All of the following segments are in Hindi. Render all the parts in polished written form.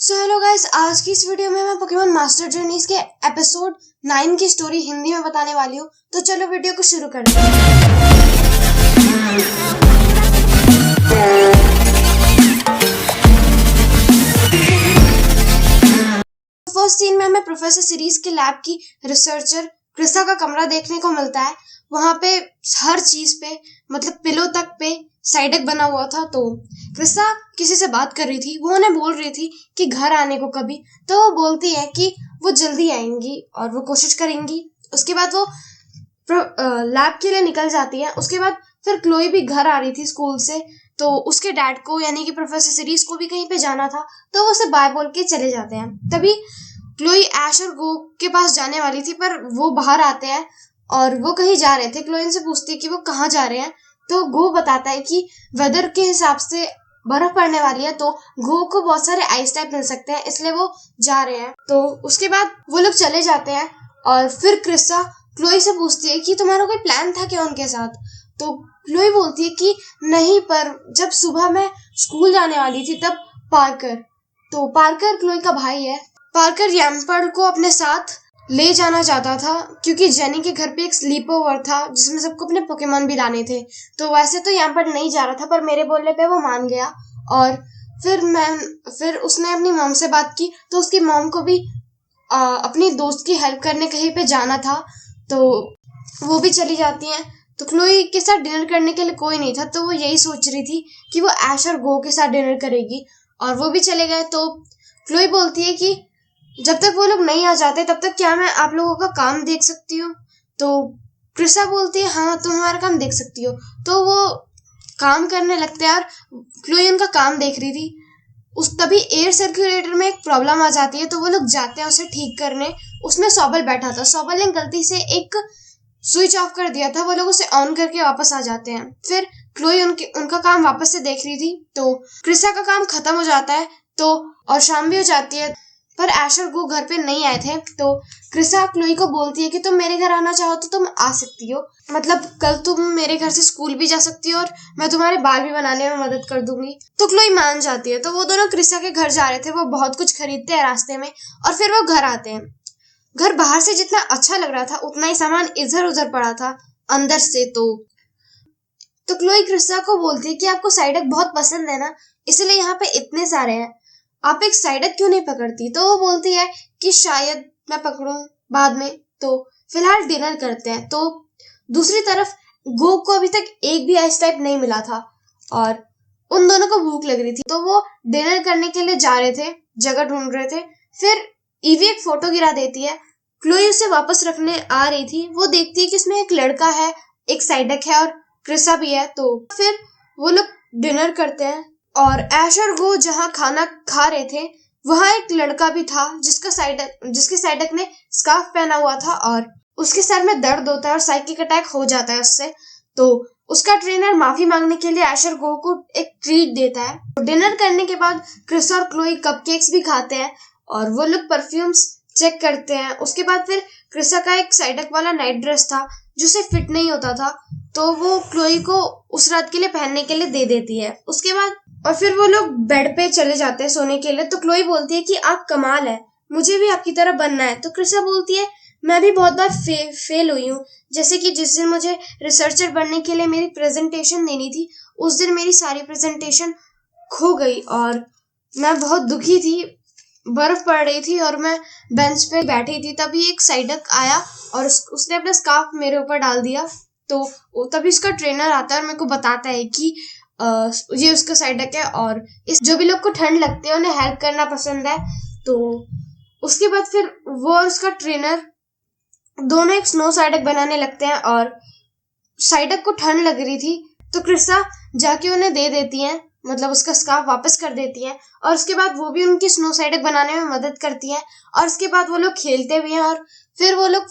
सो हेलो गाइस, आज की इस वीडियो में मैं पोकेमॉन मास्टर जर्नीज के एपिसोड 9 की स्टोरी हिंदी में बताने वाली हूँ। तो चलो वीडियो को शुरू करते हैं। फर्स्ट सीन में हमें प्रोफेसर सीरीज के लैब की रिसर्चर क्रिसा का कमरा देखने को मिलता है। वहां पे हर चीज पे मतलब पिलो तक पे साइडक बना हुआ था। तो क्रिसा किसी से बात कर रही थी, वो उन्हें बोल रही थी कि घर आने को कभी। तो वो बोलती है कि वो जल्दी आएंगी और वो कोशिश करेंगी। उसके बाद वो लैब के लिए निकल जाती है। उसके बाद फिर क्लोई भी घर आ रही थी स्कूल से, तो उसके डैड को यानी कि प्रोफेसर सीरीज को भी कहीं पे जाना था, तो वो उसे बाय बोल के चले जाते हैं। तभी क्लोई ऐश और गो के पास जाने वाली थी, पर वो बाहर आते हैं और वो कहीं जा रहे थे। क्लोई इनसे पूछती है कि वो कहाँ जा रहे हैं, तो गो बताता है कि वेदर के हिसाब से बर्फ पड़ने वाली है, तो गो को बहुत सारे आइस टाइप मिल सकते हैं, इसलिए वो जा रहे हैं। तो उसके बाद वो लोग चले जाते हैं और फिर क्रिसा क्लोई से पूछती है कि तुम्हारा कोई प्लान था क्या उनके साथ। तो क्लोई बोलती है कि नहीं, पर जब सुबह मैं स्कूल जाने वाली थी तब पार्कर क्लोई का भाई है। पार्कर यैम्पर को अपने साथ ले जाना चाहता था क्योंकि जेनी के घर पे एक स्लीप ओवर था जिसमें सबको अपने पोकेमॉन भी लाने थे। तो वैसे तो यैम्पर नहीं जा रहा था, पर मेरे बोलने पे वो मान गया। और फिर उसने अपनी मॉम से बात की, तो उसकी मॉम को भी अपनी दोस्त की हेल्प करने कहीं पे जाना था, तो वो भी चली जाती हैं। तो क्लोई के साथ डिनर करने के लिए कोई नहीं था, तो वो यही सोच रही थी कि वो ऐश और गो के साथ डिनर करेगी, और वो भी चले गए। तो क्लोई बोलती है कि जब तक वो लोग नहीं आ जाते तब तक क्या मैं आप लोगों का काम देख सकती हूँ। तो क्रिसा बोलती है हाँ, तुम हमारा काम देख सकती हो। तो वो काम करने लगते हैं और क्लोई उनका काम देख रही थी। तभी एयर सर्कुलेटर में एक प्रॉब्लम आ जाती है, तो वो लोग जाते हैं उसे ठीक करने। उसमें सॉबल बैठा था, सॉबल ने गलती से एक स्विच ऑफ कर दिया था, वो लोग उसे ऑन करके वापस आ जाते हैं। फिर क्लोई उनका काम वापस से देख रही थी, तो क्रिसा का काम खत्म हो जाता है। तो और शाम भी हो जाती है, पर ऐश और गो घर पे नहीं आए थे। तो क्रिसा क्लोई को बोलती है कि तुम मेरे घर आना चाहो तो तुम आ सकती हो, मतलब कल तुम मेरे घर से स्कूल भी जा सकती हो और मैं तुम्हारे बाल भी बनाने में मदद कर दूंगी। तो क्लोई मान जाती है। तो वो दोनों क्रिसा के घर जा रहे थे, वो बहुत कुछ खरीदते हैं रास्ते में और फिर वो घर आते हैं। घर बाहर से जितना अच्छा लग रहा था उतना ही सामान इधर उधर पड़ा था अंदर से। तो क्लोई क्रिसा को बोलती है कि आपको साइडक बहुत पसंद है ना, इसलिए यहाँ पे इतने सारे हैं, आप एक साइडक क्यों नहीं पकड़ती। तो वो बोलती है कि शायद मैं पकड़ूं बाद में, तो फिलहाल डिनर करते हैं। तो दूसरी तरफ गो को अभी तक एक भी आइस टाइप नहीं मिला था और उन दोनों को भूख लग रही थी, तो वो डिनर करने के लिए जा रहे थे, जगह ढूंढ रहे थे। फिर ईवी एक फोटो गिरा देती है। क्लोई उसे वापस रखने आ रही थी, वो देखती है कि इसमें एक लड़का है, एक साइडक है और क्रिसा भी है। तो फिर वो लोग डिनर करते हैं और ऐश और गो जहाँ खाना खा रहे थे वहां एक लड़का भी था जिसके साइडक ने स्कार्फ पहना हुआ था और उसके सर में दर्द होता है और साइकिक अटैक हो जाता है उससे। तो उसका ट्रेनर माफी मांगने के लिए ऐश और गो को एक ट्रीट देता है। डिनर करने के बाद क्रिस और क्लोई कपकेक्स भी खाते हैं और वो लोग परफ्यूम्स चेक करते हैं। उसके बाद फिर क्रिसा का एक साइडक वाला नाइट ड्रेस था जो उसे फिट नहीं होता था, तो वो क्लोई को उस रात के लिए पहनने के लिए दे देती है। उसके बाद और फिर वो लोग बेड पे चले जाते हैं सोने के लिए। तो क्लोई बोलती है कि आप कमाल है, मुझे भी आपकी तरह बनना है। तो क्रिसा बोलती है मैं भी बहुत बार फेल हुई हूँ, जैसे कि जिस दिन मुझे रिसर्चर बनने के लिए मेरी प्रेजेंटेशन देनी थी उस दिन मेरी सारी प्रेजेंटेशन खो गई और मैं बहुत दुखी थी। बर्फ पड़ रही थी और मैं बेंच पे बैठी थी, तभी एक साइडक आया और उसने अपना स्कार्फ मेरे ऊपर डाल दिया। तो तभी उसका ट्रेनर आता है और मेरे को बताता है कि ये उसका साइडक है और इस जो भी लोग को ठंड लगती है उन्हें हेल्प करना पसंद है। तो उसके बाद फिर वो और उसका ट्रेनर दोनों एक स्नो साइडक बनाने लगते हैं और साइडक को ठंड लग रही थी, तो क्रिसा जाके उन्हें दे देती है, मतलब उसका स्कार्फ वापस कर देती है और उसके बाद वो भी उनकी स्नो साइडक बनाने में मदद करती है और उसके बाद वो लोग खेलते भी हैं और फिर वो लोग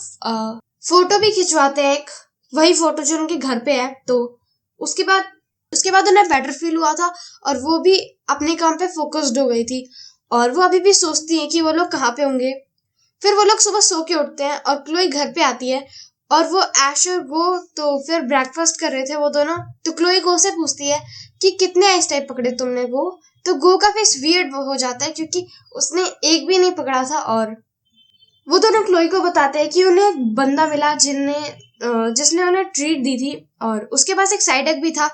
फोटो भी खिंचवाते हैं, एक वही फोटो जो उनके घर पे है। तो उसके बाद उन्हें बेटर फील हुआ था और वो भी अपने काम पे फोकस्ड हो गई थी और वो अभी भी सोचती है कि वो लोग कहाँ पे होंगे। फिर वो लोग सुबह सो के उठते हैं और क्लोई घर पे आती है और वो ऐश और गो तो फिर ब्रेकफास्ट कर रहे थे वो दोनों। तो क्लोई गो से पूछती है कि कितने आइस टाइप पकड़े तुमने गो। तो गो का फेस वियर्ड हो जाता है क्योंकि उसने एक भी नहीं पकड़ा था। और वो दोनों क्लोई को बताते हैं कि उन्हें एक बंदा मिला जिसने उन्हें ट्रीट दी थी, और उसके पास एक साइड भी था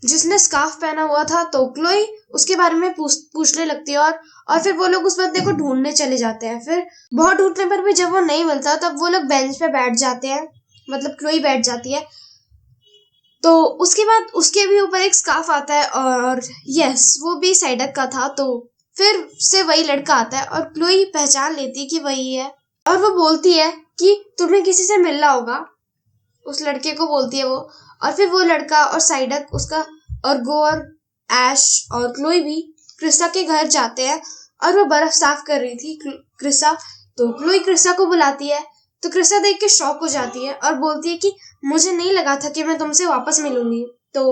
जिसने स्कार्फ पहना हुआ था। तो क्लोई उसके बारे में पूछने लगती है, और फिर वो लोग उस बंदे को ढूंढने चले जाते हैं। फिर बहुत ढूंढने पर भी जब वो नहीं मिलता तब वो लोग बेंच पे बैठ जाते हैं, मतलब क्लोई बैठ जाती है। तो उसके बाद उसके भी ऊपर एक स्कार्फ आता है, और यस वो भी साइडक का था। तो फिर से वही लड़का आता है और क्लोई पहचान लेती है कि वही है, और वो बोलती है कि तुम्हें किसी से मिलना होगा, उस लड़के को बोलती है वो। और फिर वो लड़का और साइडक उसका और गो और ऐश और क्लोई भी क्रिस्टा के घर जाते हैं, और वो बर्फ साफ कर रही थी क्रिस्टा। तो क्लोई क्रिस्टा को बुलाती है, तो क्रिस्टा देख के शॉक हो जाती है और बोलती है कि मुझे नहीं लगा था कि मैं तुमसे वापस मिलूंगी। तो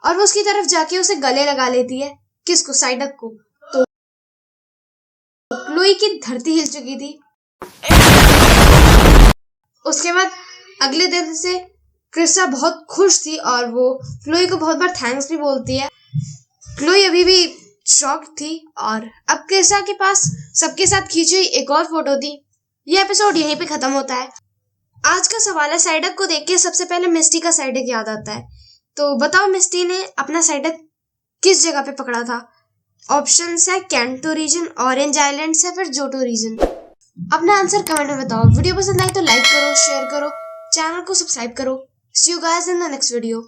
और वो उसकी तरफ जाके उसे गले लगा लेती है, किसको, साइडक को। तो क्लोई की धरती हिल चुकी थी। उसके बाद अगले दिन से क्रिस्टा बहुत खुश थी और वो क्लोई को बहुत बार थैंक्स भी बोलती है। क्लोई अभी भी शॉक थी, और अब क्रिस्टा के पास सबके साथ खींची हुई एक और फोटो थी। ये एपिसोड यहीं पे खत्म होता है। आज का सवाल है, साइडक को देख के सबसे पहले मिस्टी का साइडक याद आता है, तो बताओ मिस्टी ने अपना साइडक किस जगह पे पकड़ा था? ऑप्शंस है कैंटो रीजन, ऑरेंज आइलैंड्स या फिर जोटो रीजन। अपना आंसर कमेंट में बताओ। वीडियो पसंद आए तो लाइक करो, शेयर करो, चैनल को सब्सक्राइब करो। See you guys in the next video.